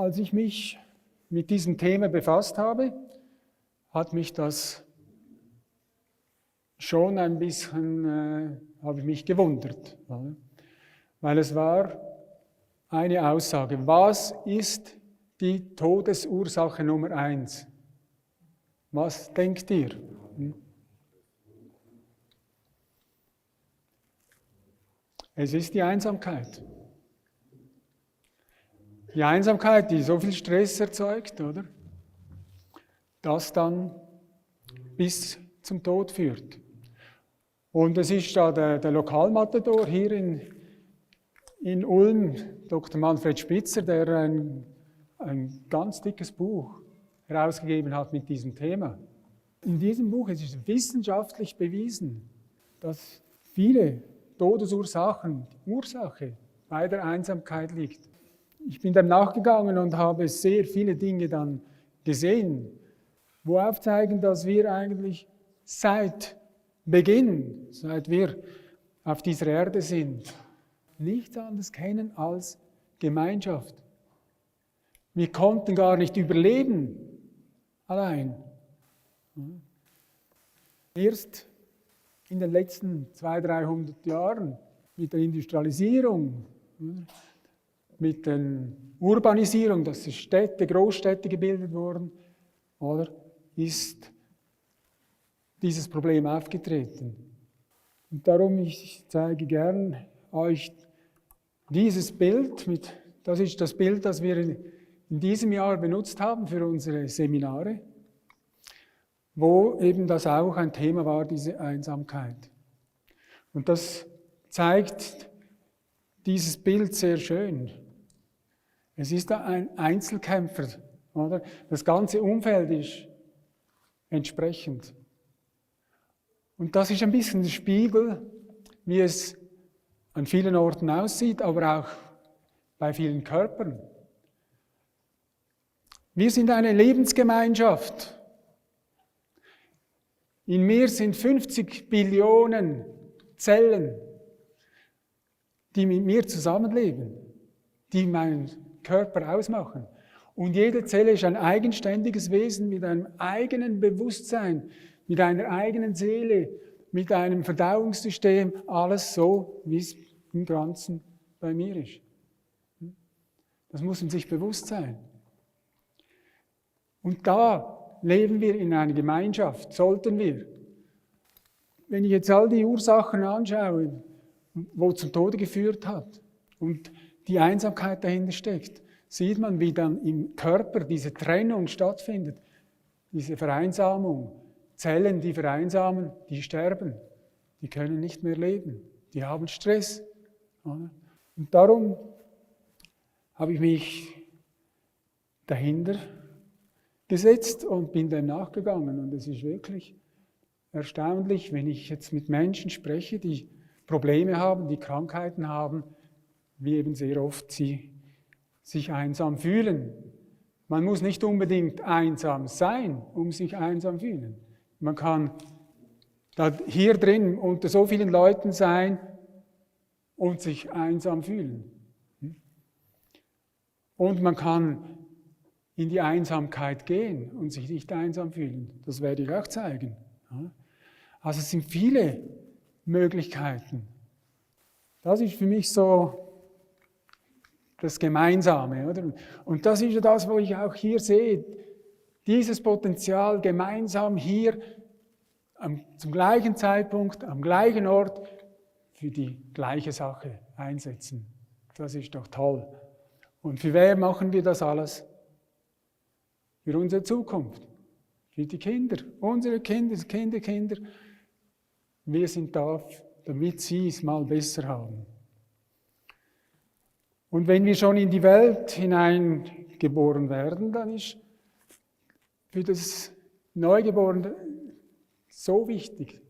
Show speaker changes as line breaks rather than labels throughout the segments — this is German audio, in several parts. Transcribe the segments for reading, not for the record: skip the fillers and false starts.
Als ich mich mit diesem Thema befasst habe, hat mich das schon ein bisschen, habe ich mich gewundert, weil es war eine Aussage. Was ist die Todesursache Nummer 1? Was denkt ihr? Es ist die Einsamkeit. Die Einsamkeit, die so viel Stress erzeugt, oder? Das dann bis zum Tod führt. Und es ist da der Lokalmatador hier in Ulm, Dr. Manfred Spitzer, der ein ganz dickes Buch herausgegeben hat mit diesem Thema. In diesem Buch ist es wissenschaftlich bewiesen, dass viele Todesursachen, die Ursache bei der Einsamkeit liegt. Ich bin dem nachgegangen und habe sehr viele Dinge dann gesehen, wo aufzeigen, dass wir eigentlich seit Beginn, seit wir auf dieser Erde sind, nichts anderes kennen als Gemeinschaft. Wir konnten gar nicht überleben allein. Erst in den letzten 200, 300 Jahren mit der Industrialisierung, mit der Urbanisierung, dass Städte, Großstädte gebildet wurden, oder, ist dieses Problem aufgetreten. Und darum, ich zeige gern euch dieses Bild, das ist das Bild, das wir in diesem Jahr benutzt haben für unsere Seminare, wo eben das auch ein Thema war, diese Einsamkeit. Und das zeigt dieses Bild sehr schön. Es ist da ein Einzelkämpfer, oder? Das ganze Umfeld ist entsprechend. Und das ist ein bisschen der Spiegel, wie es an vielen Orten aussieht, aber auch bei vielen Körpern. Wir sind eine Lebensgemeinschaft. In mir sind 50 Billionen Zellen, die mit mir zusammenleben, die meinen Körper ausmachen. Und jede Zelle ist ein eigenständiges Wesen mit einem eigenen Bewusstsein, mit einer eigenen Seele, mit einem Verdauungssystem, alles so, wie es im Ganzen bei mir ist. Das muss man sich bewusst sein. Und da leben wir in einer Gemeinschaft, sollten wir. Wenn ich jetzt all die Ursachen anschaue, wo zum Tode geführt hat und die Einsamkeit dahinter steckt, sieht man, wie dann im Körper diese Trennung stattfindet, diese Vereinsamung. Zellen, die vereinsamen, die sterben, die können nicht mehr leben, die haben Stress. Und darum habe ich mich dahinter gesetzt und bin dem nachgegangen. Und es ist wirklich erstaunlich, wenn ich jetzt mit Menschen spreche, die Probleme haben, die Krankheiten haben, wie eben sehr oft sie sich einsam fühlen. Man muss nicht unbedingt einsam sein, um sich einsam zu fühlen. Man kann hier drin unter so vielen Leuten sein und sich einsam fühlen. Und man kann in die Einsamkeit gehen und sich nicht einsam fühlen. Das werde ich auch zeigen. Also es sind viele Möglichkeiten. Das ist für mich so das Gemeinsame, oder? Und das ist ja das, wo ich auch hier sehe. Dieses Potenzial gemeinsam hier zum gleichen Zeitpunkt, am gleichen Ort für die gleiche Sache einsetzen. Das ist doch toll. Und für wer machen wir das alles? Für unsere Zukunft, für die Kinder, unsere Kinder, Kinder. Wir sind da, damit sie es mal besser haben. Und wenn wir schon in die Welt hineingeboren werden, dann ist für das Neugeborene so wichtig,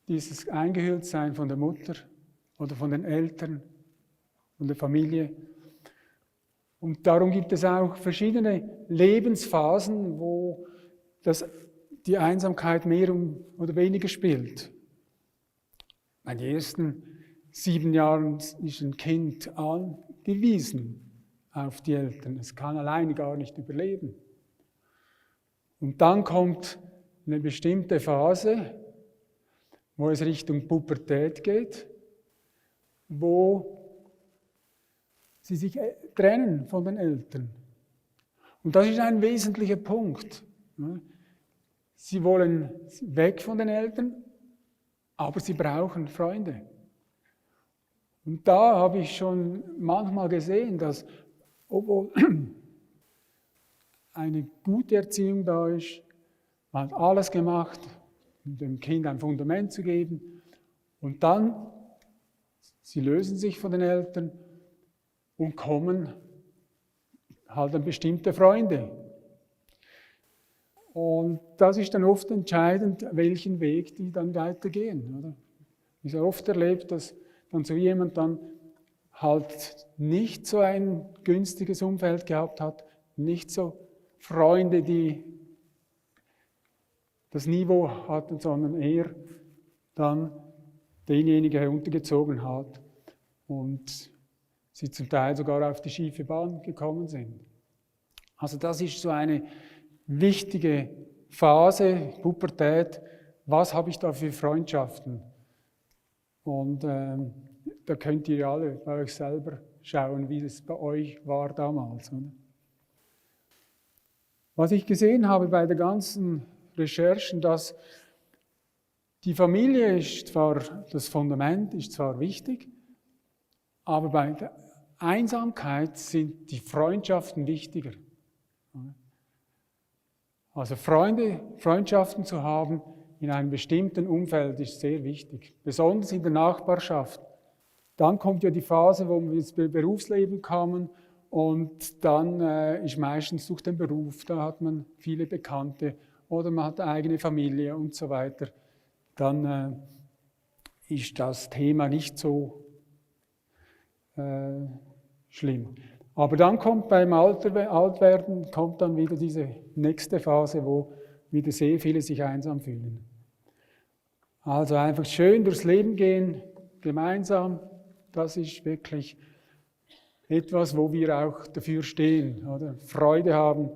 dieses Eingehülltsein von der Mutter oder von den Eltern, von der Familie. Und darum gibt es auch verschiedene Lebensphasen, wo die Einsamkeit mehr oder weniger spielt. In den ersten 7 Jahren ist ein Kind angewiesen auf die Eltern. Es kann alleine gar nicht überleben. Und dann kommt eine bestimmte Phase, wo es Richtung Pubertät geht, wo sie sich trennen von den Eltern. Und das ist ein wesentlicher Punkt. Sie wollen weg von den Eltern, aber sie brauchen Freunde. Und da habe ich schon manchmal gesehen, dass, obwohl eine gute Erziehung da ist, man hat alles gemacht, um dem Kind ein Fundament zu geben, und dann, sie lösen sich von den Eltern und kommen halt an bestimmte Freunde. Und das ist dann oft entscheidend, welchen Weg die dann weitergehen. Oder? Ich habe oft erlebt, dass dann so jemand dann halt nicht so ein günstiges Umfeld gehabt hat, nicht so Freunde, die das Niveau hatten, sondern eher dann denjenigen heruntergezogen hat und sie zum Teil sogar auf die schiefe Bahn gekommen sind. Also das ist so eine wichtige Phase, Pubertät. Was habe ich da für Freundschaften? Und da könnt ihr alle bei euch selber schauen, wie es bei euch war damals. Oder? Was ich gesehen habe bei der ganzen Recherchen, dass die Familie ist zwar, das Fundament ist zwar wichtig, aber bei der Einsamkeit sind die Freundschaften wichtiger. Also Freundschaften zu haben in einem bestimmten Umfeld ist sehr wichtig, besonders in der Nachbarschaft. Dann kommt ja die Phase, wo wir ins Berufsleben kommen und dann ist meistens durch den Beruf, da hat man viele Bekannte oder man hat eine eigene Familie und so weiter. Dann ist das Thema nicht so schlimm. Aber dann kommt beim Altwerden kommt dann wieder diese nächste Phase, wo wieder sehr viele sich einsam fühlen. Also einfach schön durchs Leben gehen, gemeinsam, das ist wirklich etwas, wo wir auch dafür stehen, oder? Freude haben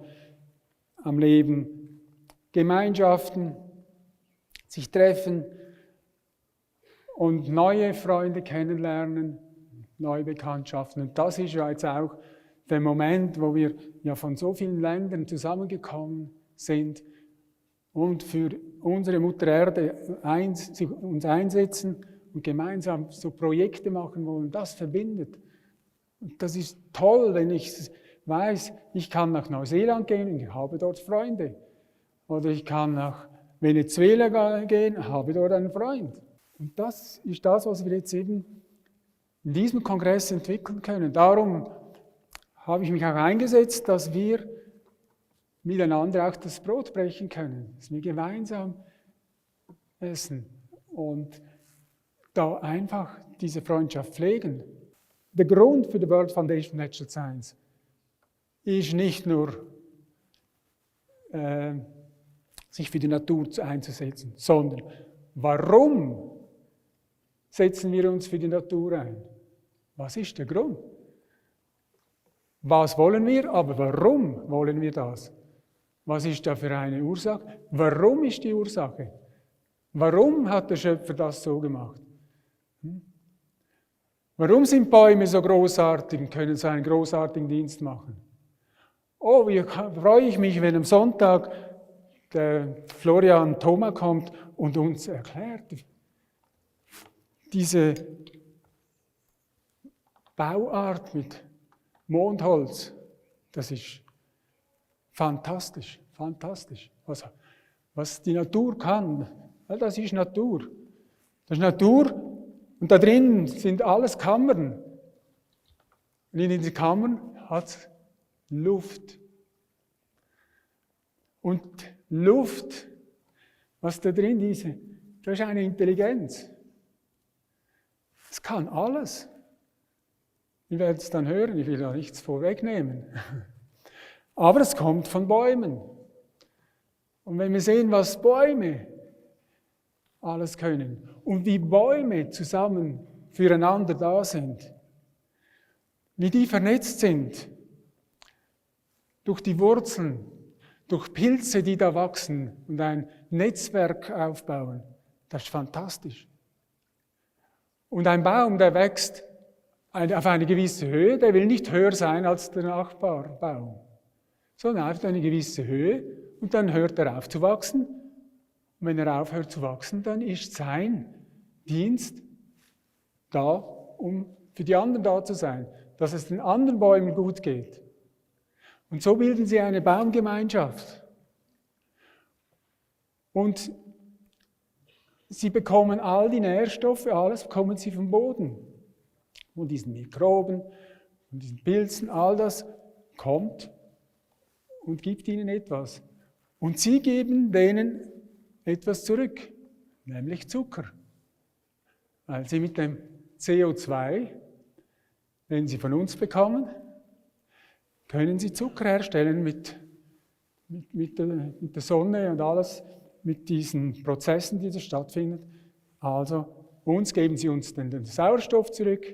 am Leben, Gemeinschaften, sich treffen und neue Freunde kennenlernen, neue Bekanntschaften. Und das ist ja jetzt auch der Moment, wo wir ja von so vielen Ländern zusammengekommen sind und für unsere Mutter Erde uns einsetzen und gemeinsam so Projekte machen wollen. Das verbindet. Und das ist toll, wenn ich weiß, ich kann nach Neuseeland gehen und ich habe dort Freunde. Oder ich kann nach Venezuela gehen, habe dort einen Freund. Und das ist das, was wir jetzt eben in diesem Kongress entwickeln können. Darum habe ich mich auch eingesetzt, dass wir miteinander auch das Brot brechen können, dass wir gemeinsam essen und da einfach diese Freundschaft pflegen. Der Grund für die World Foundation for Natural Science ist nicht nur, sich für die Natur einzusetzen, sondern warum setzen wir uns für die Natur ein? Was ist der Grund? Was wollen wir, aber warum wollen wir das? Was ist da für eine Ursache? Warum ist die Ursache? Warum hat der Schöpfer das so gemacht? Warum sind Bäume so großartig und können so einen großartigen Dienst machen? Oh, wie freue ich mich, wenn am Sonntag der Florian Thoma kommt und uns erklärt, diese Bauart mit Mondholz, das ist fantastisch, fantastisch. Was die Natur kann, das ist Natur. Das ist Natur und da drin sind alles Kammern. Und in diesen Kammern hat es Luft. Und Luft, was da drin ist, das ist eine Intelligenz. Es kann alles. Ihr werdet es dann hören, ich will da nichts vorwegnehmen. Aber es kommt von Bäumen. Und wenn wir sehen, was Bäume alles können und wie Bäume zusammen füreinander da sind, wie die vernetzt sind, durch die Wurzeln, durch Pilze, die da wachsen und ein Netzwerk aufbauen. Das ist fantastisch. Und ein Baum, der wächst auf eine gewisse Höhe, der will nicht höher sein als der Nachbarbaum, sondern einfach eine gewisse Höhe und dann hört er auf zu wachsen. Und wenn er aufhört zu wachsen, dann ist sein Dienst da, um für die anderen da zu sein, dass es den anderen Bäumen gut geht. Und so bilden sie eine Baumgemeinschaft. Und sie bekommen all die Nährstoffe, alles bekommen sie vom Boden. Und diesen Mikroben, und diesen Pilzen, all das kommt und gibt ihnen etwas. Und sie geben denen etwas zurück, nämlich Zucker. Weil sie mit dem CO2, den sie von uns bekommen, können sie Zucker herstellen mit der Sonne und alles, mit diesen Prozessen, die da stattfinden. Also uns geben sie uns den Sauerstoff zurück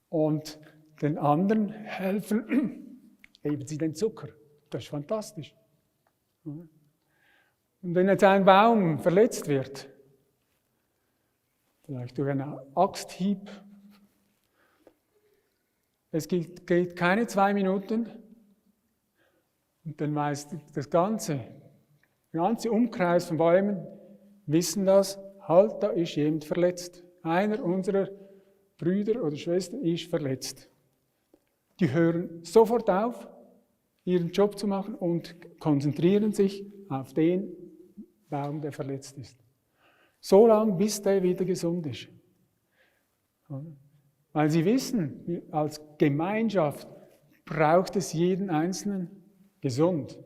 und den anderen helfen, geben sie den Zucker. Das ist fantastisch. Und wenn jetzt ein Baum verletzt wird, vielleicht durch einen Axthieb, es geht keine 2 Minuten und dann weiß der ganze Umkreis von Bäumen, wissen das, halt, da ist jemand verletzt. Einer unserer Brüder oder Schwestern ist verletzt. Die hören sofort auf, ihren Job zu machen und konzentrieren sich auf den Baum, der verletzt ist. So lange, bis der wieder gesund ist. Weil sie wissen, als Gemeinschaft braucht es jeden Einzelnen gesund.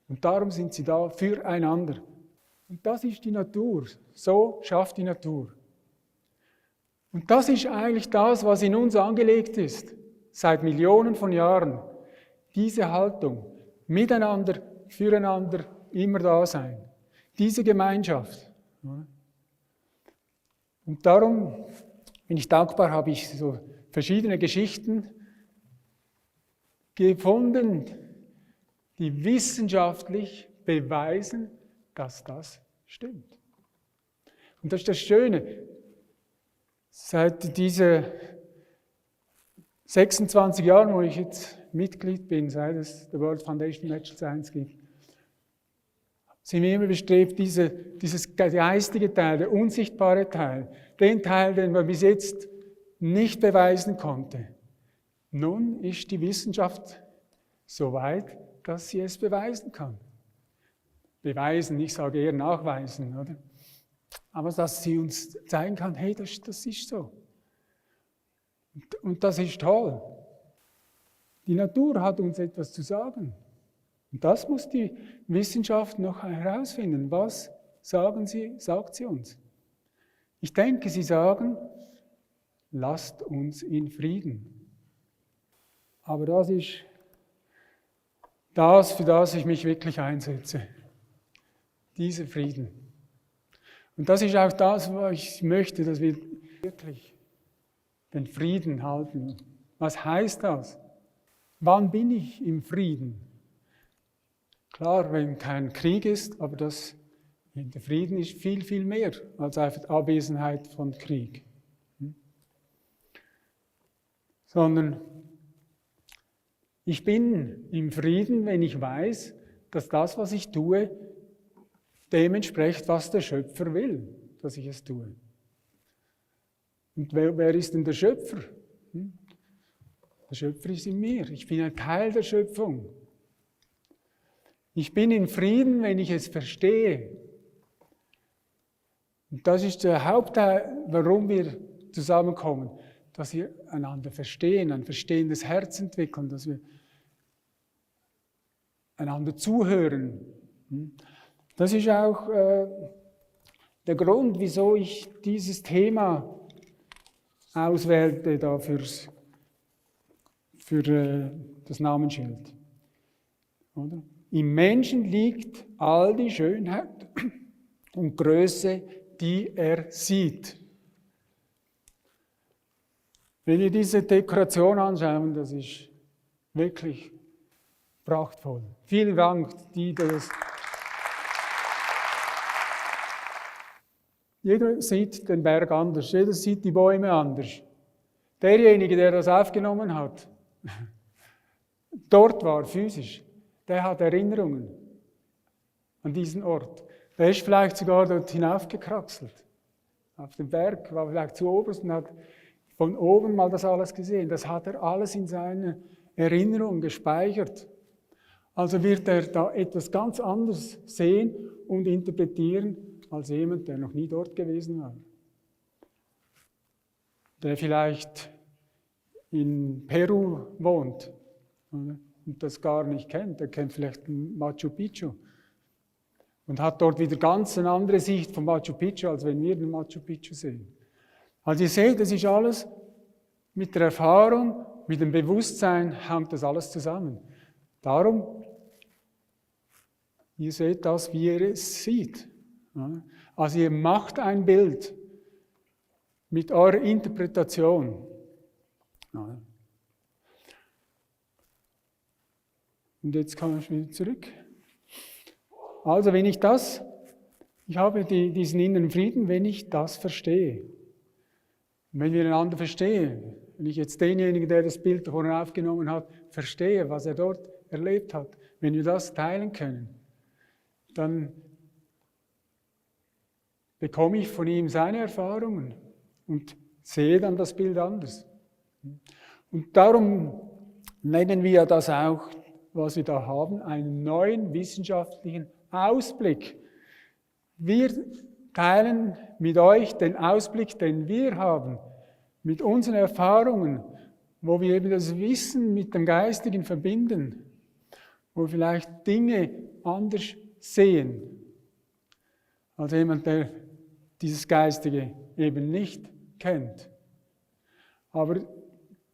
Und darum sind sie da füreinander. Und das ist die Natur. So schafft die Natur. Und das ist eigentlich das, was in uns angelegt ist, seit Millionen von Jahren. Diese Haltung, miteinander, füreinander, immer da sein. Diese Gemeinschaft. Und darum bin ich dankbar, habe ich so verschiedene Geschichten gefunden, die wissenschaftlich beweisen, dass das stimmt. Und das ist das Schöne. Seit diesen 26 Jahren, wo ich jetzt Mitglied bin, seit es der World Foundation Natural Science gibt, sind wir immer bestrebt, dieses geistige Teil, der unsichtbare Teil, den Teil, den man bis jetzt nicht beweisen konnte. Nun ist die Wissenschaft so weit, dass sie es beweisen kann. Beweisen, ich sage eher nachweisen, oder? Aber dass sie uns zeigen kann, hey, das ist so. Und das ist toll. Die Natur hat uns etwas zu sagen. Und das muss die Wissenschaft noch herausfinden. Was sagt sie uns? Ich denke, sie sagen, lasst uns in Frieden. Aber das ist das, für das ich mich wirklich einsetze. Dieser Frieden. Und das ist auch das, was ich möchte, dass wir wirklich den Frieden halten. Was heißt das? Wann bin ich im Frieden? Klar, wenn kein Krieg ist, aber der Frieden ist viel, viel mehr als einfach die Abwesenheit von Krieg. Sondern ich bin im Frieden, wenn ich weiß, dass das, was ich tue, dem entspricht, was der Schöpfer will, dass ich es tue. Und wer ist denn der Schöpfer? Der Schöpfer ist in mir. Ich bin ein Teil der Schöpfung. Ich bin in Frieden, wenn ich es verstehe. Und das ist der Hauptteil, warum wir zusammenkommen, dass wir einander verstehen, ein verstehendes Herz entwickeln, dass wir einander zuhören. Das ist auch der Grund, wieso ich dieses Thema auswählte da für das Namensschild. Oder? Im Menschen liegt all die Schönheit und Größe, die er sieht. Wenn wir diese Dekoration anschauen, das ist wirklich prachtvoll. Vielen Dank, die das. Jeder sieht den Berg anders, jeder sieht die Bäume anders. Derjenige, der das aufgenommen hat, dort war physisch, der hat Erinnerungen an diesen Ort. Der ist vielleicht sogar dort hinaufgekraxelt. Auf den Berg, war vielleicht zu oberst und hat von oben mal das alles gesehen. Das hat er alles in seiner Erinnerung gespeichert. Also wird er da etwas ganz anderes sehen und interpretieren als jemand, der noch nie dort gewesen war. Der vielleicht in Peru wohnt und das gar nicht kennt. Der kennt vielleicht Machu Picchu und hat dort wieder ganz eine andere Sicht von Machu Picchu, als wenn wir den Machu Picchu sehen. Also ihr seht, das ist alles mit der Erfahrung, mit dem Bewusstsein hängt das alles zusammen. Darum, ihr seht das, wie ihr es sieht. Also ihr macht ein Bild mit eurer Interpretation. Und jetzt komme ich wieder zurück. Also wenn ich habe diesen inneren Frieden, wenn ich das verstehe. Und wenn wir einander verstehen, wenn ich jetzt denjenigen, der das Bild vorhin aufgenommen hat, verstehe, was er dort erlebt hat, wenn wir das teilen können, dann bekomme ich von ihm seine Erfahrungen und sehe dann das Bild anders. Und darum nennen wir das auch, was wir da haben, einen neuen wissenschaftlichen Ausblick. Wir teilen mit euch den Ausblick, den wir haben, mit unseren Erfahrungen, wo wir eben das Wissen mit dem Geistigen verbinden, wo wir vielleicht Dinge anders sehen, als jemand, der dieses Geistige eben nicht kennt. Aber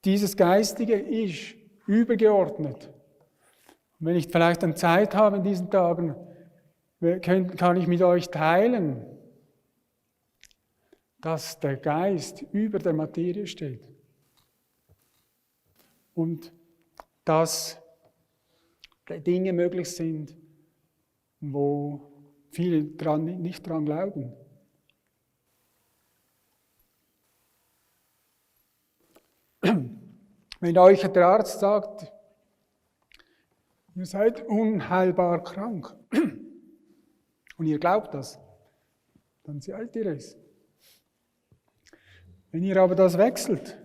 dieses Geistige ist übergeordnet. Und wenn ich vielleicht dann Zeit habe in diesen Tagen, kann ich mit euch teilen, dass der Geist über der Materie steht. Und dass Dinge möglich sind, wo viele nicht dran glauben. Wenn euch der Arzt sagt, ihr seid unheilbar krank und ihr glaubt das, dann seid ihr es. Wenn ihr aber das wechselt,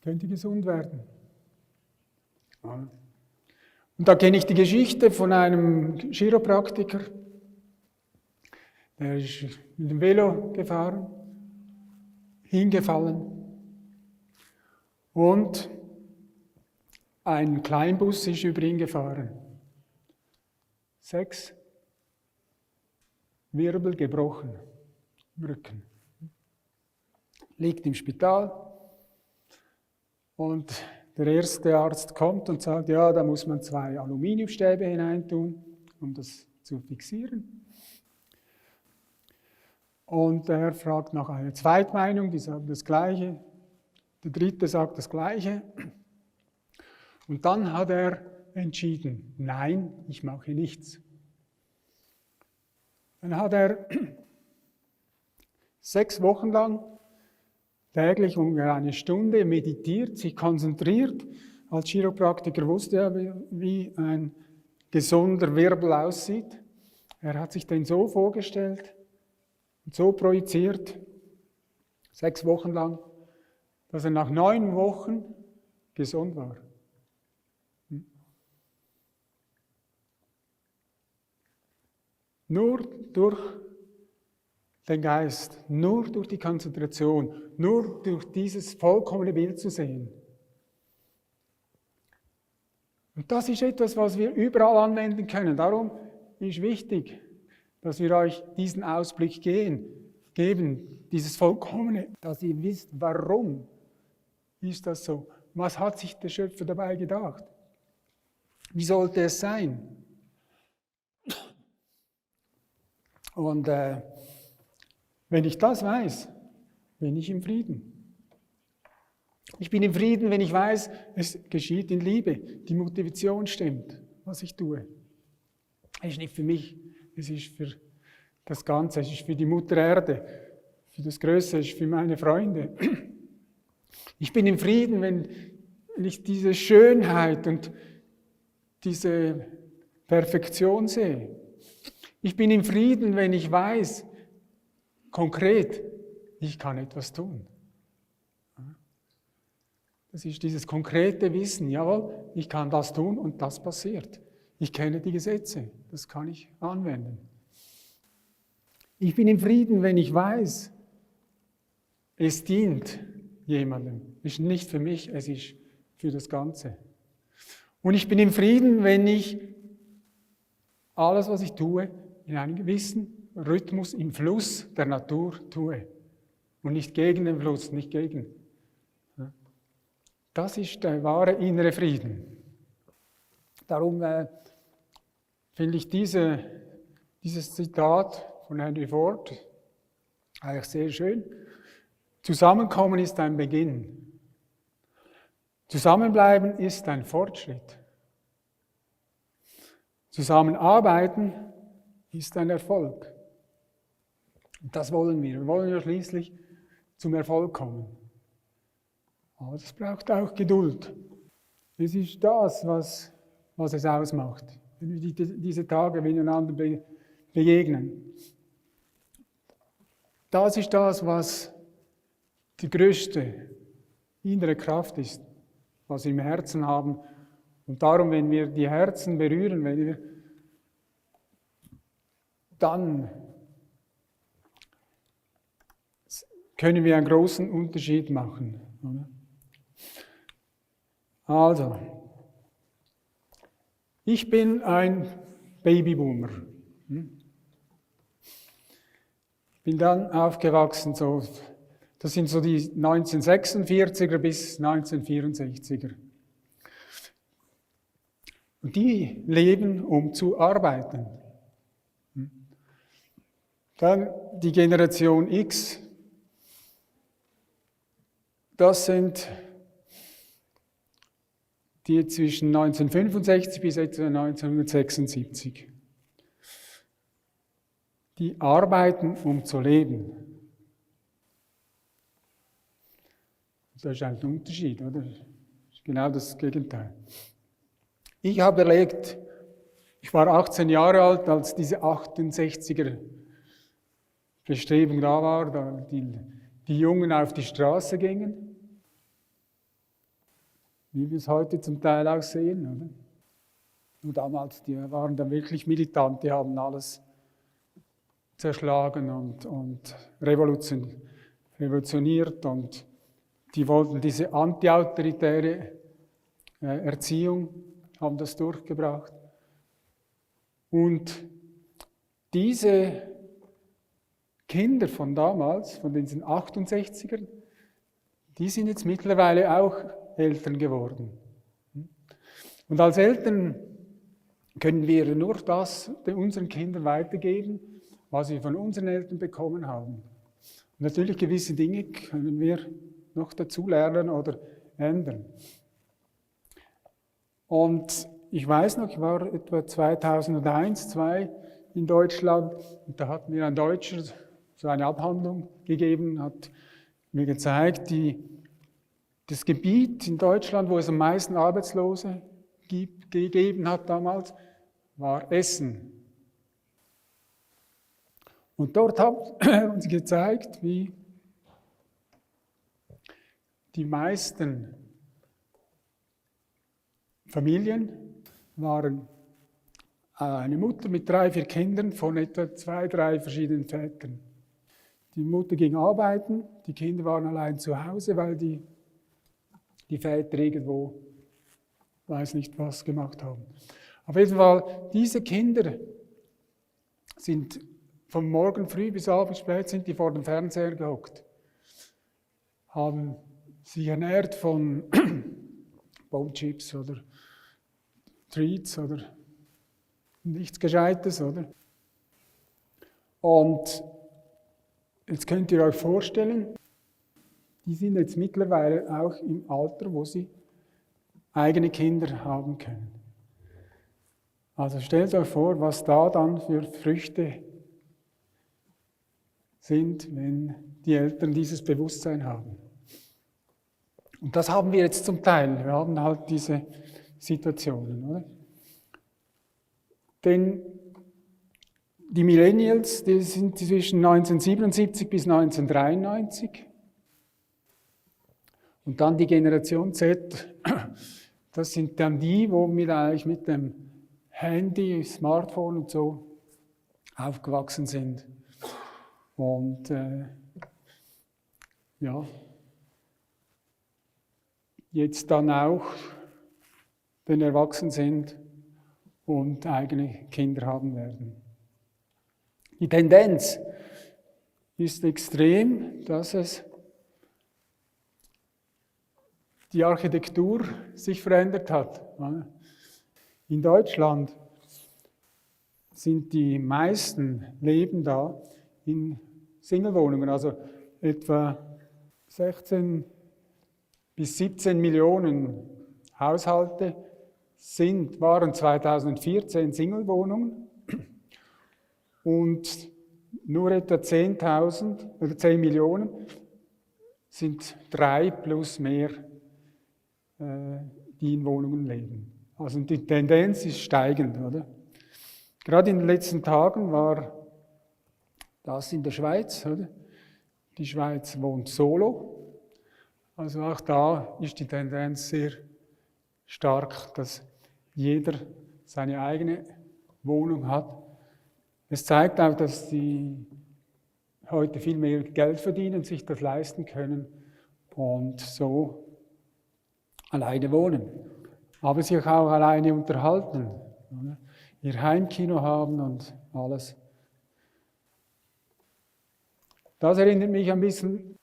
könnt ihr gesund werden. Und da kenne ich die Geschichte von einem Chiropraktiker, der ist mit dem Velo gefahren, hingefallen und ein Kleinbus ist über ihn gefahren. 6 Wirbel gebrochen im Rücken. Liegt im Spital und der erste Arzt kommt und sagt, ja, da muss man 2 Aluminiumstäbe hineintun, um das zu fixieren. Und er fragt nach einer Zweitmeinung, die sagen das Gleiche. Der dritte sagt das Gleiche. Und dann hat er entschieden, nein, ich mache nichts. Dann hat er 6 Wochen lang täglich ungefähr 1 Stunde meditiert, sich konzentriert. Als Chiropraktiker wusste er, wie ein gesunder Wirbel aussieht. Er hat sich den so vorgestellt und so projiziert, 6 Wochen lang, dass er nach 9 Wochen gesund war. Nur durch den Geist, nur durch die Konzentration, nur durch dieses vollkommene Bild zu sehen. Und das ist etwas, was wir überall anwenden können. Darum ist wichtig, dass wir euch diesen Ausblick geben, dieses Vollkommene, dass ihr wisst, warum ist das so? Was hat sich der Schöpfer dabei gedacht? Wie sollte es sein? Und wenn ich das weiß, bin ich im Frieden. Ich bin im Frieden, wenn ich weiß, es geschieht in Liebe, die Motivation stimmt. was ich tue. Es ist nicht für mich, es ist für das Ganze, es ist für die Mutter Erde, für das Größte, es ist für meine Freunde. Ich bin im Frieden, wenn ich diese Schönheit und diese Perfektion sehe. Ich bin im Frieden, wenn ich weiß, konkret, ich kann etwas tun. Das ist dieses konkrete Wissen, jawohl, ich kann das tun und das passiert. Ich kenne die Gesetze, das kann ich anwenden. Ich bin im Frieden, wenn ich weiß, es dient jemandem. Es ist nicht für mich, es ist für das Ganze. Und ich bin im Frieden, wenn ich alles, was ich tue, in einem gewissen Rhythmus, im Fluss der Natur tue. Und nicht gegen den Fluss, nicht gegen. Das ist der wahre innere Frieden. Darum finde ich dieses Zitat von Henry Ford eigentlich sehr schön. Zusammenkommen ist ein Beginn. Zusammenbleiben ist ein Fortschritt. Zusammenarbeiten ist ein Erfolg. Und das wollen wir. Wir wollen ja schließlich zum Erfolg kommen. Aber das braucht auch Geduld. Es ist das, was es ausmacht, wenn wir diese Tage miteinander begegnen. Das ist das, was die größte innere Kraft ist, was wir im Herzen haben. Und darum, wenn wir die Herzen berühren, dann können wir einen großen Unterschied machen. Also, ich bin ein Babyboomer. Ich bin dann aufgewachsen, das sind so die 1946er bis 1964er. Und die leben, um zu arbeiten. Dann die Generation X, das sind die zwischen 1965 bis etwa 1976. Die arbeiten, um zu leben. Das ist ein Unterschied, oder? Das ist genau das Gegenteil. Ich habe erlebt, ich war 18 Jahre alt, als diese 68er Bestrebung da war, da die Jungen auf die Straße gingen. Wie wir es heute zum Teil auch sehen. Oder? Und damals, die waren dann wirklich militant, die haben alles zerschlagen und revolutioniert und die wollten diese antiautoritäre Erziehung, haben das durchgebracht. Und diese Kinder von damals, von diesen 68ern, die sind jetzt mittlerweile auch Eltern geworden. Und als Eltern können wir nur das unseren Kindern weitergeben, was wir von unseren Eltern bekommen haben. Und natürlich gewisse Dinge können wir noch dazu lernen oder ändern. Und ich weiß noch, ich war etwa 2001, 2002 in Deutschland und da hat mir ein Deutscher so eine Abhandlung gegeben, hat mir gezeigt, das Gebiet in Deutschland, wo es am meisten Arbeitslose gegeben hat damals, war Essen. Und dort hat er uns gezeigt, wie die meisten Familien waren eine Mutter mit 3, 4 Kindern von etwa 2, 3 verschiedenen Vätern. Die Mutter ging arbeiten, die Kinder waren allein zu Hause, weil die Väter irgendwo, weiß nicht was, gemacht haben. Auf jeden Fall, diese Kinder sind von morgen früh bis abends spät sind die vor dem Fernseher gehockt, haben sich ernährt von Bohnenchips oder Treats oder nichts Gescheites, oder? Und jetzt könnt ihr euch vorstellen, die sind jetzt mittlerweile auch im Alter, wo sie eigene Kinder haben können. Also stellt euch vor, was da dann für Früchte sind, wenn die Eltern dieses Bewusstsein haben. Und das haben wir jetzt zum Teil. Wir haben halt diese Situationen. Oder? Denn die Millennials, die sind zwischen 1977 bis 1993. Und dann die Generation Z, das sind dann die, wo wir eigentlich mit dem Handy, Smartphone und so aufgewachsen sind. Und ja, jetzt dann auch, wenn erwachsen sind und eigene Kinder haben werden. Die Tendenz ist extrem, dass es die Architektur sich verändert hat. In Deutschland sind die meisten leben da in Singlewohnungen, also etwa 16 bis 17 Millionen Haushalte waren 2014 Singlewohnungen und nur etwa 10.000 oder 10 Millionen sind 3 plus mehr, die in Wohnungen leben. Also die Tendenz ist steigend, oder? Gerade in den letzten Tagen war das in der Schweiz, oder? Die Schweiz wohnt solo. Also auch da ist die Tendenz sehr stark, dass jeder seine eigene Wohnung hat. Es zeigt auch, dass die heute viel mehr Geld verdienen, sich das leisten können und so alleine wohnen. Aber sich auch alleine unterhalten, oder? Ihr Heimkino haben und alles. Das erinnert mich ein bisschen,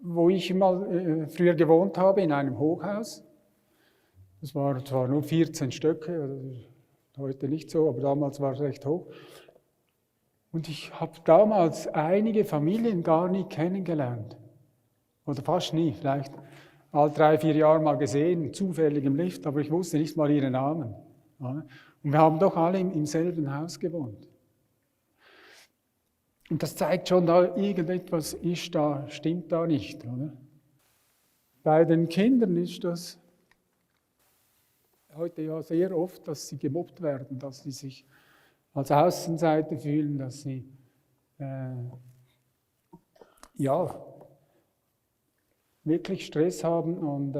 wo ich mal früher gewohnt habe, in einem Hochhaus. Das war zwar nur 14 Stöcke, heute nicht so, aber damals war es recht hoch. Und ich habe damals einige Familien gar nie kennengelernt. Oder fast nie, vielleicht alle 3, 4 Jahre mal gesehen, zufällig im Lift, aber ich wusste nicht mal ihre Namen. Und wir haben doch alle im selben Haus gewohnt. Und das zeigt schon, da irgendetwas stimmt da nicht. Oder? Bei den Kindern ist das heute ja sehr oft, dass sie gemobbt werden, dass sie sich als Außenseiter fühlen, dass sie wirklich Stress haben und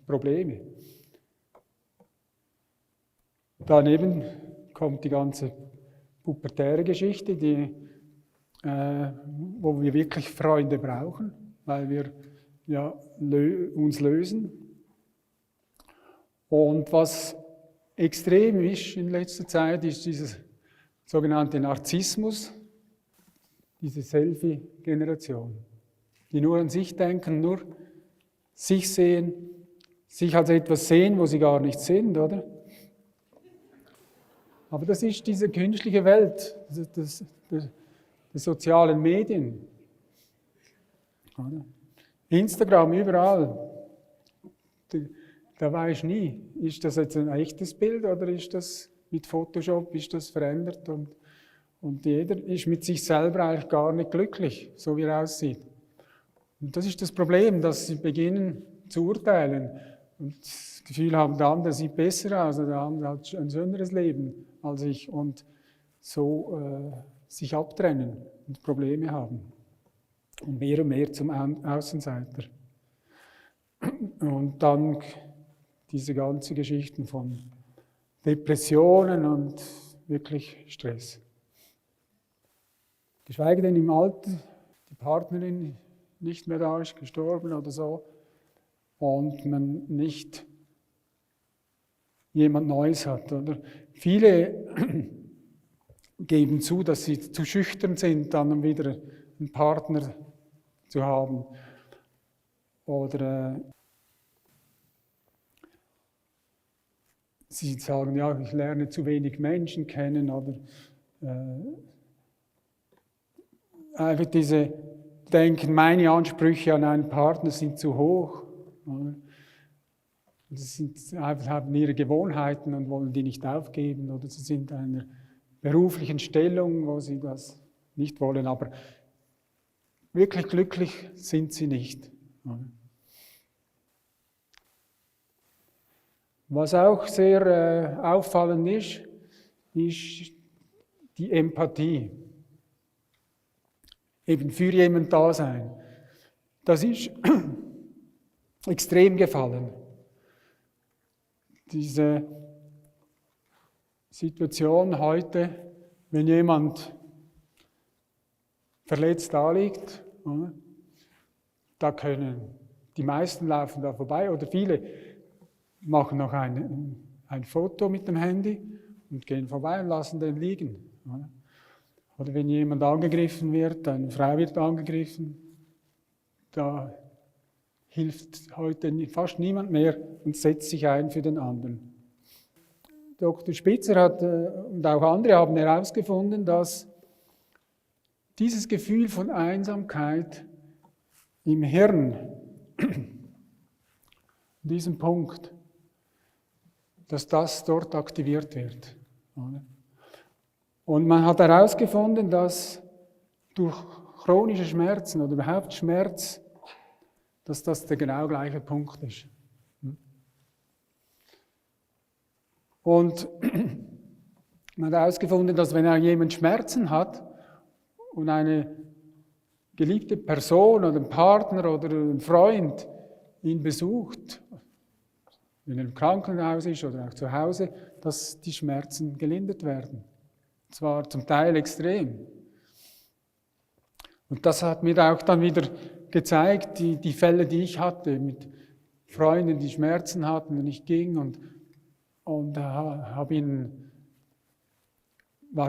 Probleme. Daneben kommt die ganze pubertäre Geschichte, wo wir wirklich Freunde brauchen, weil wir uns lösen. Und was extrem ist in letzter Zeit, ist dieses sogenannte Narzissmus, diese Selfie-Generation, die nur an sich denken, nur sich sehen, sich als etwas sehen, wo sie gar nicht sind, oder? Aber das ist diese künstliche Welt der sozialen Medien. Oder? Instagram, überall. Da weiß ich nie, ist das jetzt ein echtes Bild oder ist das mit Photoshop, ist das verändert? Und jeder ist mit sich selber eigentlich gar nicht glücklich, so wie er aussieht. Und das ist das Problem, dass sie beginnen zu urteilen und das Gefühl haben, der andere sieht besser aus, oder der andere hat ein schöneres Leben als ich und so sich abtrennen und Probleme haben und mehr zum Außenseiter. Und dann diese ganzen Geschichten von Depressionen und wirklich Stress. Geschweige denn im Alter, die Partnerin nicht mehr da ist, gestorben oder so, und man nicht jemand Neues hat. Oder? Viele geben zu, dass sie zu schüchtern sind, dann wieder einen Partner zu haben. Oder sie sagen, ja, ich lerne zu wenig Menschen kennen. Oder einfach diese denken, meine Ansprüche an einen Partner sind zu hoch. Oder? Sie haben ihre Gewohnheiten und wollen die nicht aufgeben, oder sie sind in einer beruflichen Stellung, wo sie das nicht wollen, aber wirklich glücklich sind sie nicht. Was auch sehr auffallend ist die Empathie. Eben für jemanden da sein. Das ist extrem gefallen. Diese Situation heute, wenn jemand verletzt da liegt, da können die meisten laufen da vorbei oder viele machen noch ein Foto mit dem Handy und gehen vorbei und lassen den liegen. Oder wenn jemand angegriffen wird, eine Frau wird angegriffen, da hilft heute fast niemand mehr und setzt sich ein für den anderen. Dr. Spitzer und auch andere haben herausgefunden, dass dieses Gefühl von Einsamkeit im Hirn, an diesem Punkt, dass das dort aktiviert wird. Und man hat herausgefunden, dass durch chronische Schmerzen oder überhaupt Schmerz, dass das der genau gleiche Punkt ist. Und man hat herausgefunden, dass wenn jemand Schmerzen hat und eine geliebte Person oder ein Partner oder ein Freund ihn besucht, wenn er im Krankenhaus ist oder auch zu Hause, dass die Schmerzen gelindert werden. Und zwar zum Teil extrem. Und das hat mir auch dann wieder gezeigt, die Fälle, die ich hatte, mit Freunden, die Schmerzen hatten und ich ging und war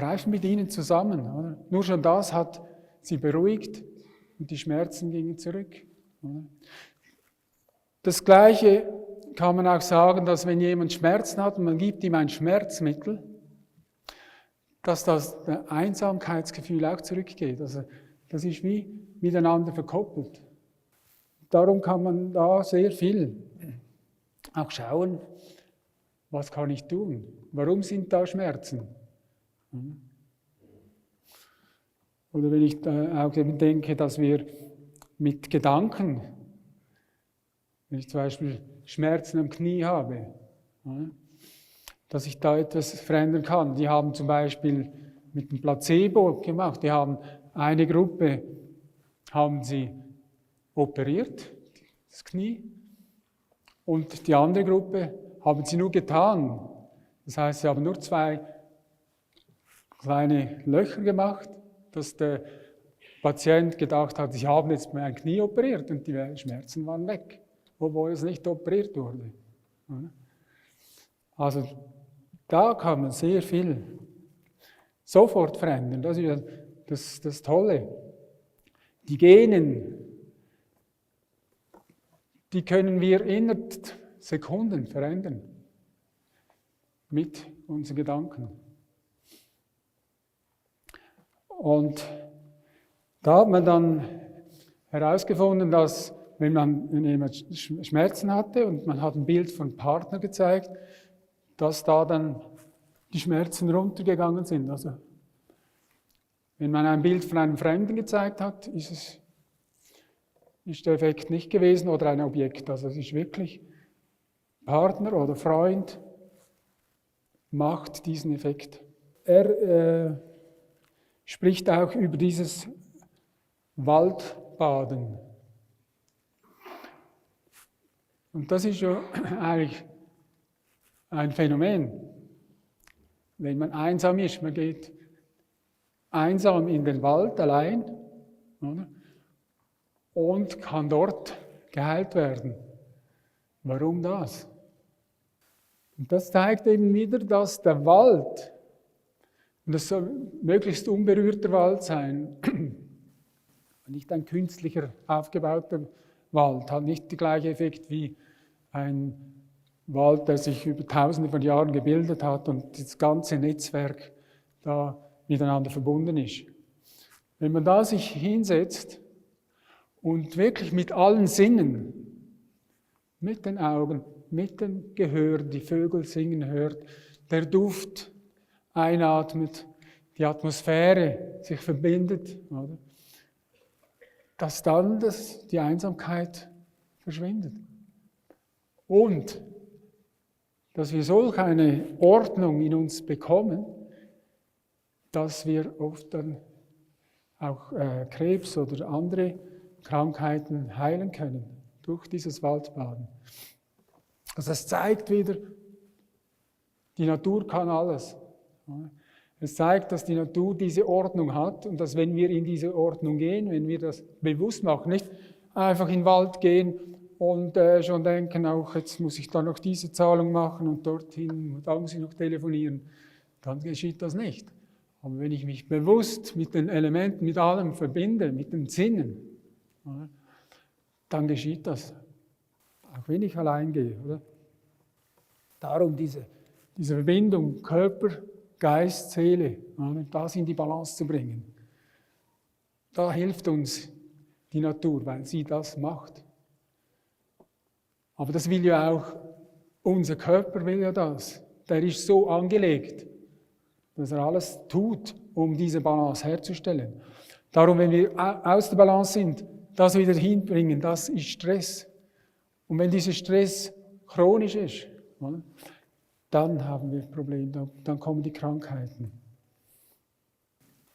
einfach mit ihnen zusammen. Oder? Nur schon das hat sie beruhigt und die Schmerzen gingen zurück. Oder? Das Gleiche kann man auch sagen, dass wenn jemand Schmerzen hat und man gibt ihm ein Schmerzmittel, dass das Einsamkeitsgefühl auch zurückgeht. Also das ist wie miteinander verkoppelt. Darum kann man da sehr viel auch schauen, was kann ich tun? Warum sind da Schmerzen? Oder wenn ich auch eben denke, dass wir mit Gedanken, wenn ich zum Beispiel Schmerzen am Knie habe, dass ich da etwas verändern kann. Die haben zum Beispiel mit dem Placebo gemacht, die haben eine Gruppe, haben sie operiert, das Knie, und die andere Gruppe haben sie nur getan. Das heißt, sie haben nur 2 kleine Löcher gemacht, dass der Patient gedacht hat, ich habe jetzt mein Knie operiert und die Schmerzen waren weg, obwohl es nicht operiert wurde. Also da kann man sehr viel sofort verändern. Das ist das Tolle. Die Genen, die können wir innerhalb Sekunden verändern. Mit unseren Gedanken. Und da hat man dann herausgefunden, dass wenn jemand Schmerzen hatte und man hat ein Bild von Partner gezeigt, dass da dann die Schmerzen runtergegangen sind. Also wenn man ein Bild von einem Fremden gezeigt hat, ist der Effekt nicht gewesen oder ein Objekt. Also es ist wirklich Partner oder Freund macht diesen Effekt. Er spricht auch über dieses Waldbaden. Und das ist ja eigentlich ein Phänomen. Wenn man einsam ist, man geht einsam in den Wald allein, oder? Und kann dort geheilt werden. Warum das? Und das zeigt eben wieder, dass der Wald, und das soll möglichst unberührter Wald sein, nicht ein künstlicher aufgebauter Wald, hat nicht den gleichen Effekt wie ein Wald, der sich über Tausende von Jahren gebildet hat und das ganze Netzwerk da miteinander verbunden ist. Wenn man da sich hinsetzt und wirklich mit allen Sinnen, mit den Augen, mit dem Gehör die Vögel singen hört, der Duft einatmet, die Atmosphäre sich verbindet, oder? Dass dann die Einsamkeit verschwindet. Und dass wir solch eine Ordnung in uns bekommen, dass wir oft dann auch Krebs oder andere Krankheiten heilen können durch dieses Waldbaden. Also es zeigt wieder, die Natur kann alles. Es zeigt, dass die Natur diese Ordnung hat und dass, wenn wir in diese Ordnung gehen, wenn wir das bewusst machen, nicht einfach in den Wald gehen und schon denken, auch jetzt muss ich da noch diese Zahlung machen und dorthin, und da muss ich noch telefonieren, dann geschieht das nicht. Aber wenn ich mich bewusst mit den Elementen, mit allem verbinde, mit den Sinnen, dann geschieht das. Auch wenn ich allein gehe. Oder? Darum diese Verbindung Körper, Geist, Seele, das in die Balance zu bringen. Da hilft uns die Natur, weil sie das macht. Aber das will ja auch, unser Körper will ja das. Der ist so angelegt, dass er alles tut, um diese Balance herzustellen. Darum, wenn wir aus der Balance sind, das wieder hinbringen, das ist Stress. Und wenn dieser Stress chronisch ist, dann haben wir Probleme, dann kommen die Krankheiten.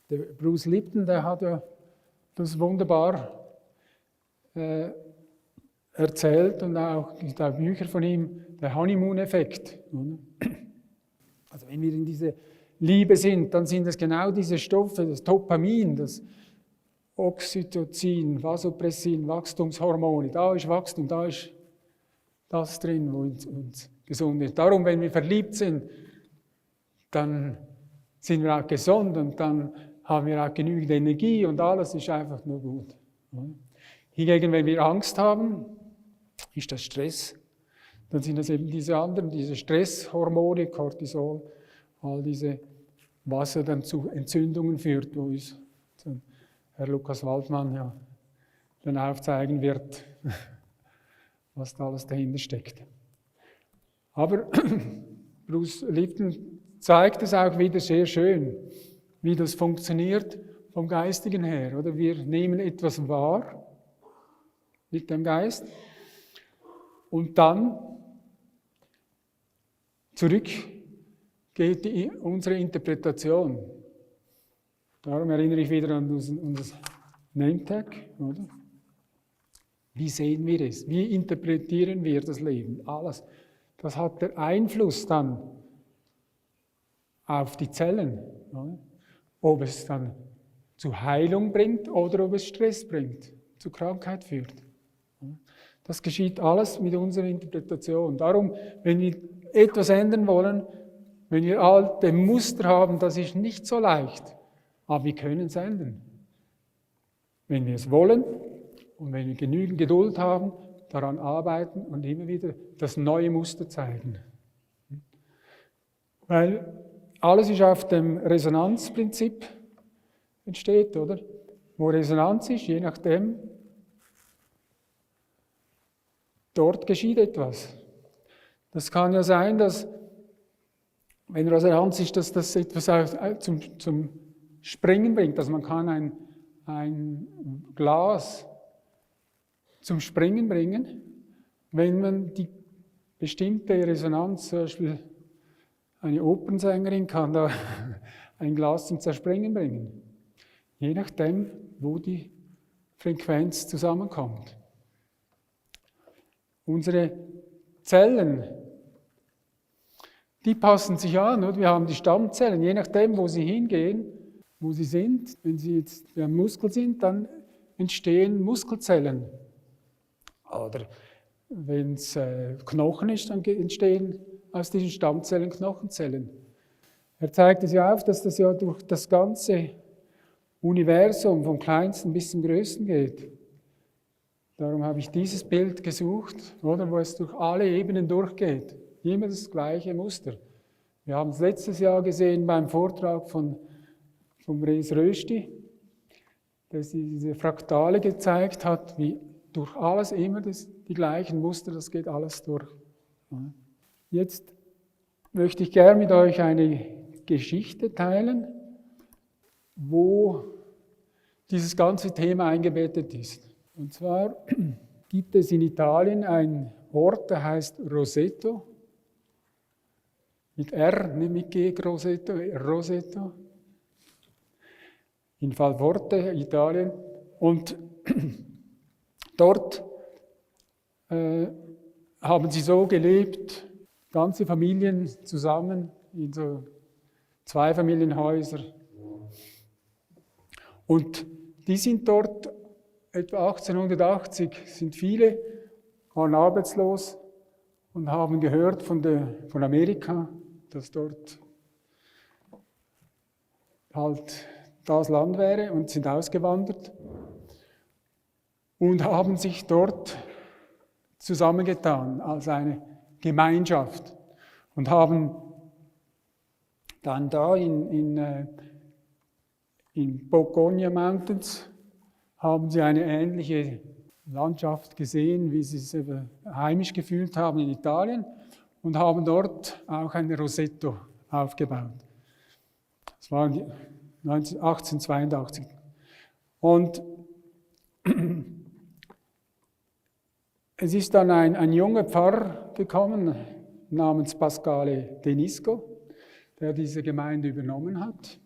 Der Bruce Lipton, der hat ja das wunderbar erzählt und auch gibt auch Bücher von ihm, der Honeymoon-Effekt. Also wenn wir in diese Liebe sind, dann sind es genau diese Stoffe, das Dopamin, das Oxytocin, Vasopressin, Wachstumshormone. Da ist Wachstum, da ist das drin, wo uns gesund ist. Darum, wenn wir verliebt sind, dann sind wir auch gesund und dann haben wir auch genügend Energie und alles ist einfach nur gut. Hingegen, wenn wir Angst haben, ist das Stress. Dann sind das eben diese anderen, diese Stresshormone, Cortisol, all diese, was ja dann zu Entzündungen führt, wo uns Herr Lukas Waldmann ja dann aufzeigen wird, was da alles dahinter steckt. Aber Bruce Lipton zeigt es auch wieder sehr schön, wie das funktioniert vom Geistigen her. Oder wir nehmen etwas wahr mit dem Geist und dann zurück geht unsere Interpretation. Darum erinnere ich wieder an unser Name-Tag. Oder? Wie sehen wir es? Wie interpretieren wir das Leben? Alles. Das hat den Einfluss dann auf die Zellen. Oder? Ob es dann zu Heilung bringt oder ob es Stress bringt, zu Krankheit führt. Das geschieht alles mit unserer Interpretation. Darum, wenn wir etwas ändern wollen, wenn wir alte Muster haben, das ist nicht so leicht. Aber wir können es ändern. Wenn wir es wollen und wenn wir genügend Geduld haben, daran arbeiten und immer wieder das neue Muster zeigen. Weil alles ist auf dem Resonanzprinzip entsteht, oder? Wo Resonanz ist, je nachdem, dort geschieht etwas. Das kann ja sein, dass, wenn Resonanz ist, dass das etwas zum Springen bringt, dass man kann ein Glas zum Springen bringen, wenn man die bestimmte Resonanz, zum Beispiel eine Opernsängerin kann da ein Glas zum Zerspringen bringen, je nachdem, wo die Frequenz zusammenkommt. Unsere Zellen, die passen sich an, oder? Wir haben die Stammzellen, je nachdem, wo sie hingehen, wo sie sind. Wenn sie jetzt ein Muskel sind, dann entstehen Muskelzellen. Oder wenn es Knochen ist, dann entstehen aus diesen Stammzellen Knochenzellen. Er zeigt es ja auf, dass das ja durch das ganze Universum vom Kleinsten bis zum Größten geht. Darum habe ich dieses Bild gesucht, oder, wo es durch alle Ebenen durchgeht. Immer das gleiche Muster. Wir haben es letztes Jahr gesehen beim Vortrag von Res Rösti, der diese Fraktale gezeigt hat, wie durch alles immer die gleichen Muster, das geht alles durch. Jetzt möchte ich gerne mit euch eine Geschichte teilen, wo dieses ganze Thema eingebettet ist. Und zwar gibt es in Italien einen Ort, der heißt Roseto. Mit R, nicht mit G, Roseto, Roseto. In Falforte, Italien. Und dort haben sie so gelebt, ganze Familien zusammen in so Zweifamilienhäuser. Und die sind dort, etwa 1880, sind viele, waren arbeitslos und haben gehört von Amerika, dass dort halt das Land wäre und sind ausgewandert und haben sich dort zusammengetan als eine Gemeinschaft und haben dann da in Bogonia Mountains haben sie eine ähnliche Landschaft gesehen, wie sie es heimisch gefühlt haben in Italien und haben dort auch ein Roseto aufgebaut. Das war 1882. Und es ist dann ein junger Pfarrer gekommen, namens Pasquale Denisco, der diese Gemeinde übernommen hat.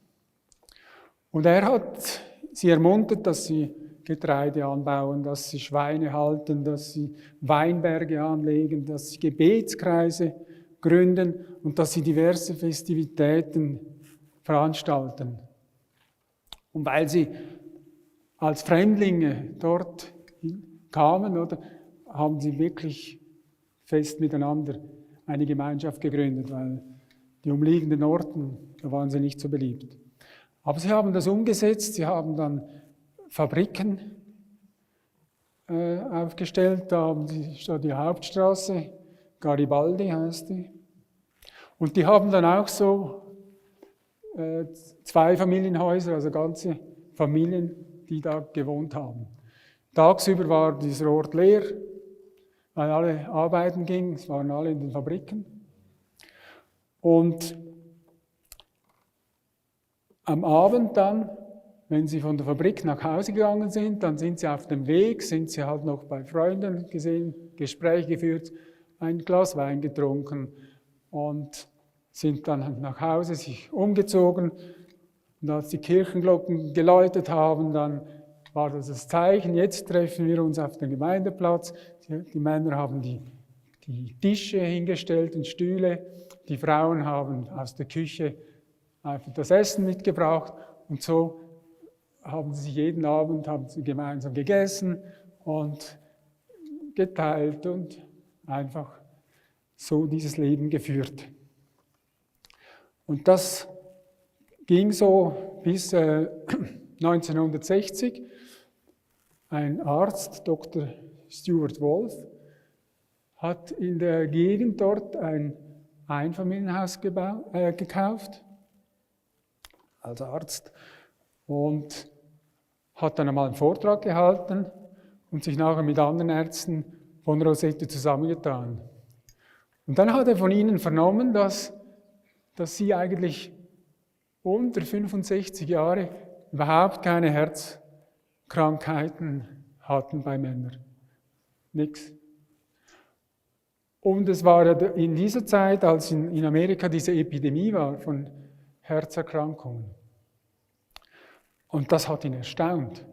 Und er hat sie ermuntert, dass sie Getreide anbauen, dass sie Schweine halten, dass sie Weinberge anlegen, dass sie Gebetskreise gründen und dass sie diverse Festivitäten veranstalten. Und weil sie als Fremdlinge dort kamen, oder, haben sie wirklich fest miteinander eine Gemeinschaft gegründet, weil die umliegenden Orten, da waren sie nicht so beliebt. Aber sie haben das umgesetzt, sie haben dann Fabriken aufgestellt, da haben sie die Hauptstraße, Garibaldi heißt die. Und die haben dann auch so Zweifamilienhäuser, also ganze Familien, die da gewohnt haben. Tagsüber war dieser Ort leer, weil alle arbeiten gingen, es waren alle in den Fabriken. Und am Abend dann, wenn sie von der Fabrik nach Hause gegangen sind, dann sind sie auf dem Weg, sind sie halt noch bei Freunden gesehen, Gespräche geführt, ein Glas Wein getrunken und sind dann nach Hause sich umgezogen. Und als die Kirchenglocken geläutet haben, dann war das Zeichen, jetzt treffen wir uns auf dem Gemeindeplatz. Die Männer haben die Tische hingestellt und Stühle, die Frauen haben aus der Küche einfach das Essen mitgebracht und so haben sie jeden Abend gemeinsam gegessen und geteilt und einfach so dieses Leben geführt. Und das ging so bis 1960. Ein Arzt, Dr. Stuart Wolf, hat in der Gegend dort ein Einfamilienhaus gekauft als Arzt und hat dann einmal einen Vortrag gehalten und sich nachher mit anderen Ärzten von Roseto zusammengetan. Und dann hat er von ihnen vernommen, dass sie eigentlich unter 65 Jahre überhaupt keine Herzkrankheiten hatten bei Männern. Nichts. Und es war in dieser Zeit, als in Amerika diese Epidemie war von Herzerkrankungen. Und das hat ihn erstaunt.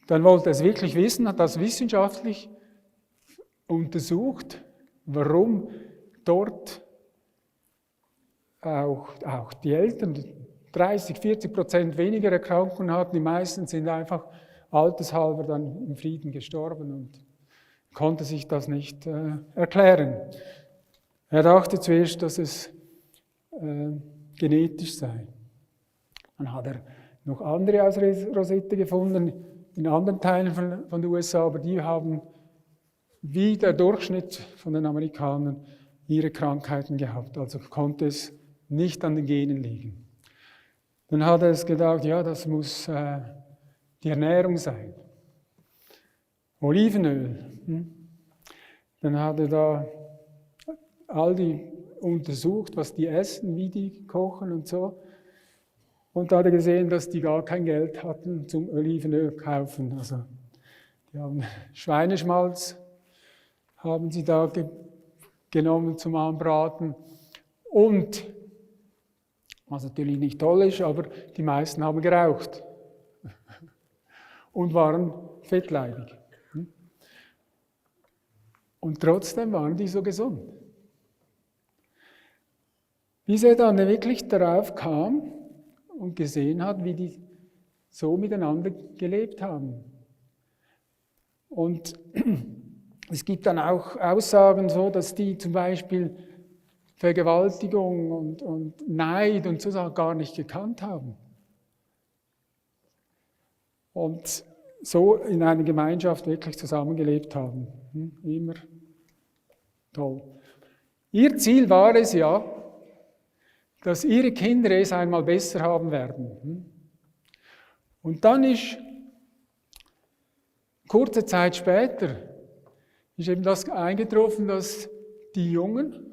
Dann wollte er es wirklich wissen, hat das wissenschaftlich untersucht, warum dort auch die Eltern 30-40% weniger Erkrankungen hatten. Die meisten sind einfach altershalber dann im Frieden gestorben und konnte sich das nicht erklären. Er dachte zuerst, dass es genetisch sei. Dann hat er noch andere aus Roseto gefunden, in anderen Teilen von den USA, aber die haben wie der Durchschnitt von den Amerikanern ihre Krankheiten gehabt, also konnte es nicht an den Genen liegen. Dann hat er es gedacht, ja, das muss die Ernährung sein. Olivenöl. Dann hat er da all die untersucht, was die essen, wie die kochen und so. Und da hat er gesehen, dass die gar kein Geld hatten zum Olivenöl kaufen. Also die haben Schweineschmalz, haben sie da genommen zum Anbraten. Und, was natürlich nicht toll ist, aber die meisten haben geraucht und waren fettleibig. Und trotzdem waren die so gesund. Bis er dann wirklich darauf kam und gesehen hat, wie die so miteinander gelebt haben. Und es gibt dann auch Aussagen so, dass die zum Beispiel Vergewaltigung und Neid und so Sachen gar nicht gekannt haben. Und so in einer Gemeinschaft wirklich zusammengelebt haben. Immer toll. Ihr Ziel war es ja, dass ihre Kinder es einmal besser haben werden. Und dann ist kurze Zeit später ist eben das eingetroffen, dass die Jungen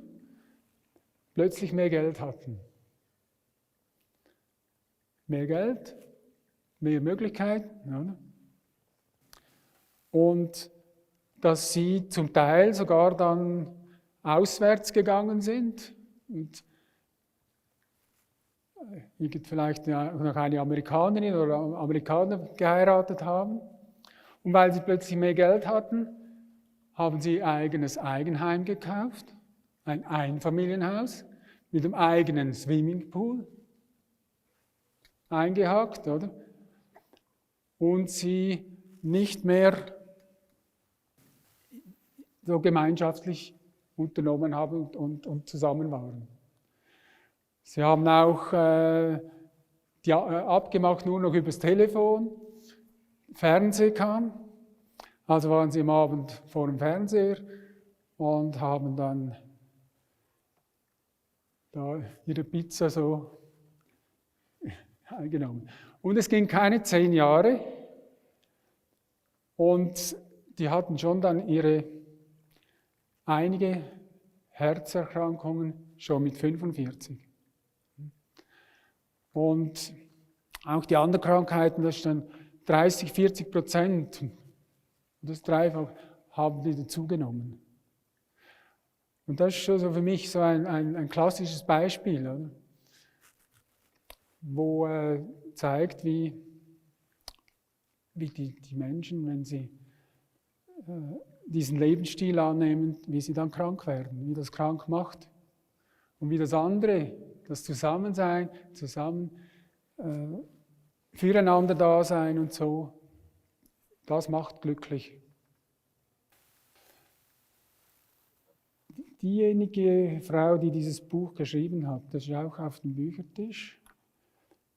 plötzlich mehr Geld hatten. Mehr Geld, mehr Möglichkeiten. Ja. Und dass sie zum Teil sogar dann auswärts gegangen sind und vielleicht noch eine Amerikanerin oder Amerikaner geheiratet haben. Und weil sie plötzlich mehr Geld hatten, haben sie ein eigenes Eigenheim gekauft, ein Einfamilienhaus mit einem eigenen Swimmingpool eingehakt, oder? Und sie nicht mehr so gemeinschaftlich unternommen haben und zusammen waren. Sie haben auch abgemacht nur noch übers Telefon. Fernsehen kam, also waren sie am Abend vor dem Fernseher und haben dann da ihre Pizza so eingenommen. Und es ging keine 10 Jahre und die hatten schon dann einige Herzerkrankungen schon mit 45. Und auch die anderen Krankheiten, das ist dann 30-40%, das Dreifach, haben die dazugenommen. Und das ist schon so für mich so ein klassisches Beispiel, oder? Wo zeigt, wie die Menschen, wenn sie diesen Lebensstil annehmen, wie sie dann krank werden, wie das krank macht. Und wie das andere, das Zusammensein, füreinander da sein und so, das macht glücklich. Diejenige Frau, die dieses Buch geschrieben hat, das ist auch auf dem Büchertisch.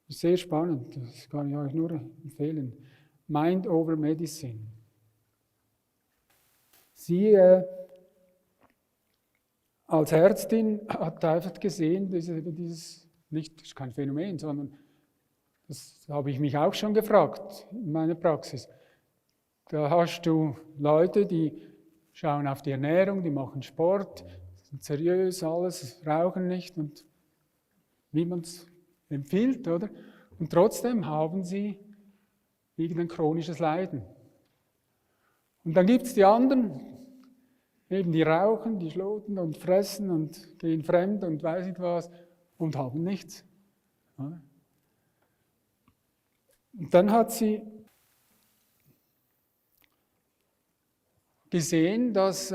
Das ist sehr spannend, das kann ich euch nur empfehlen. Mind over Medicine. Sie als Ärztin hat einfach gesehen, das ist kein Phänomen, sondern das habe ich mich auch schon gefragt in meiner Praxis. Da hast du Leute, die schauen auf die Ernährung, die machen Sport, sind seriös, alles, rauchen nicht und wie man es empfiehlt, oder? Und trotzdem haben sie irgendein chronisches Leiden. Und dann gibt es die anderen, eben die rauchen, die schloten und fressen und gehen fremd und weiß nicht was und haben nichts. Oder? Und dann hat sie gesehen, dass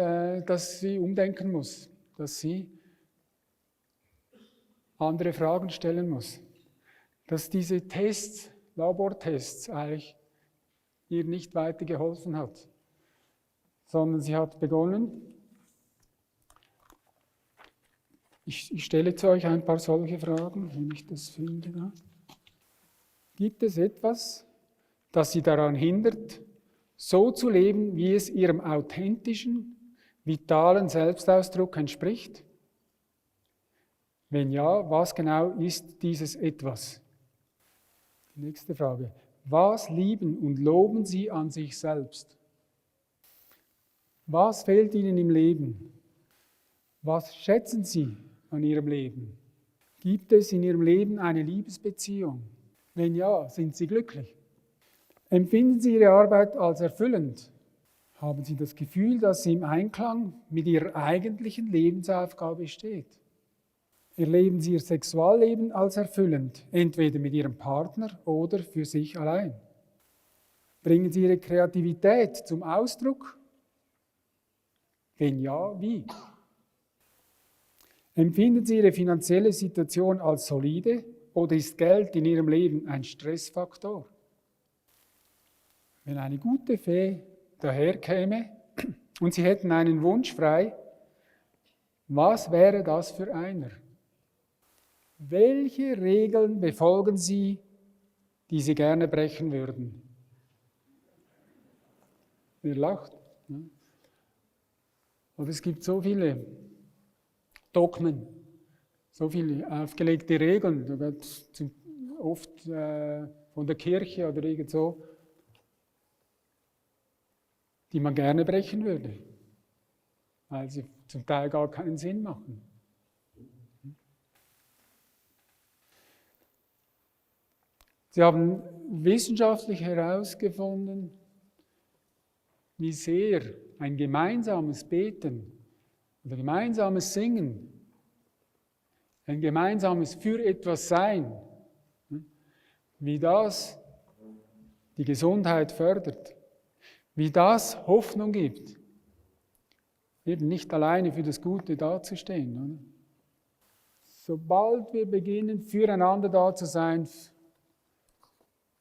sie umdenken muss, dass sie andere Fragen stellen muss. Dass diese Tests, Labortests eigentlich ihr nicht weiter geholfen hat, sondern sie hat begonnen, ich stelle zu euch ein paar solche Fragen, wenn ich das finde. Gibt es etwas, das sie daran hindert, so zu leben, wie es ihrem authentischen, vitalen Selbstausdruck entspricht? Wenn ja, was genau ist dieses Etwas? Die nächste Frage. Was lieben und loben Sie an sich selbst? Was fehlt Ihnen im Leben? Was schätzen Sie an Ihrem Leben? Gibt es in Ihrem Leben eine Liebesbeziehung? Wenn ja, sind Sie glücklich? Empfinden Sie Ihre Arbeit als erfüllend? Haben Sie das Gefühl, dass sie im Einklang mit Ihrer eigentlichen Lebensaufgabe steht? Erleben Sie Ihr Sexualleben als erfüllend, entweder mit Ihrem Partner oder für sich allein? Bringen Sie Ihre Kreativität zum Ausdruck? Wenn ja, wie? Empfinden Sie Ihre finanzielle Situation als solide oder ist Geld in Ihrem Leben ein Stressfaktor? Wenn eine gute Fee daherkäme und Sie hätten einen Wunsch frei, was wäre das für einer? Welche Regeln befolgen Sie, die Sie gerne brechen würden? Ihr lacht. Aber es gibt so viele Dogmen, so viele aufgelegte Regeln, da wird oft von der Kirche oder irgend so, die man gerne brechen würde, weil sie zum Teil gar keinen Sinn machen. Sie haben wissenschaftlich herausgefunden, wie sehr ein gemeinsames Beten oder gemeinsames Singen, ein gemeinsames für etwas Sein, wie das die Gesundheit fördert, wie das Hoffnung gibt, eben nicht alleine für das Gute dazustehen. Oder? Sobald wir beginnen, füreinander da zu sein,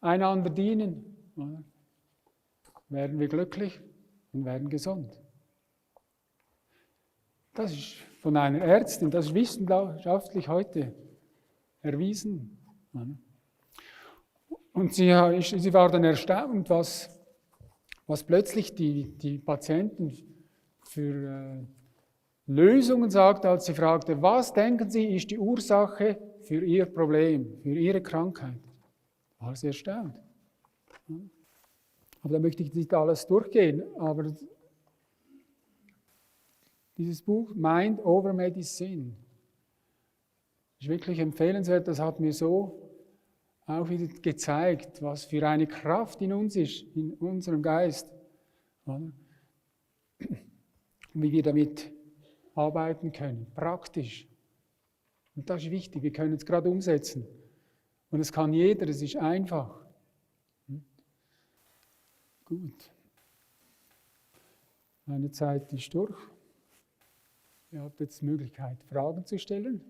einander dienen, oder? Werden wir glücklich und werden gesund. Das ist von einer Ärztin, das ist wissenschaftlich heute erwiesen. Und sie war dann erstaunt, was plötzlich die Patienten für Lösungen sagte, als sie fragte, was denken Sie, ist die Ursache für Ihr Problem, für Ihre Krankheit? War sie erstaunt. Aber da möchte ich nicht alles durchgehen, aber dieses Buch Mind over Medicine ist wirklich empfehlenswert. Das hat mir so auch wieder gezeigt, was für eine Kraft in uns ist, in unserem Geist. Und wie wir damit arbeiten können, praktisch. Und das ist wichtig, wir können es gerade umsetzen. Und es kann jeder, es ist einfach. Gut. Meine Zeit ist durch. Ihr habt jetzt die Möglichkeit, Fragen zu stellen.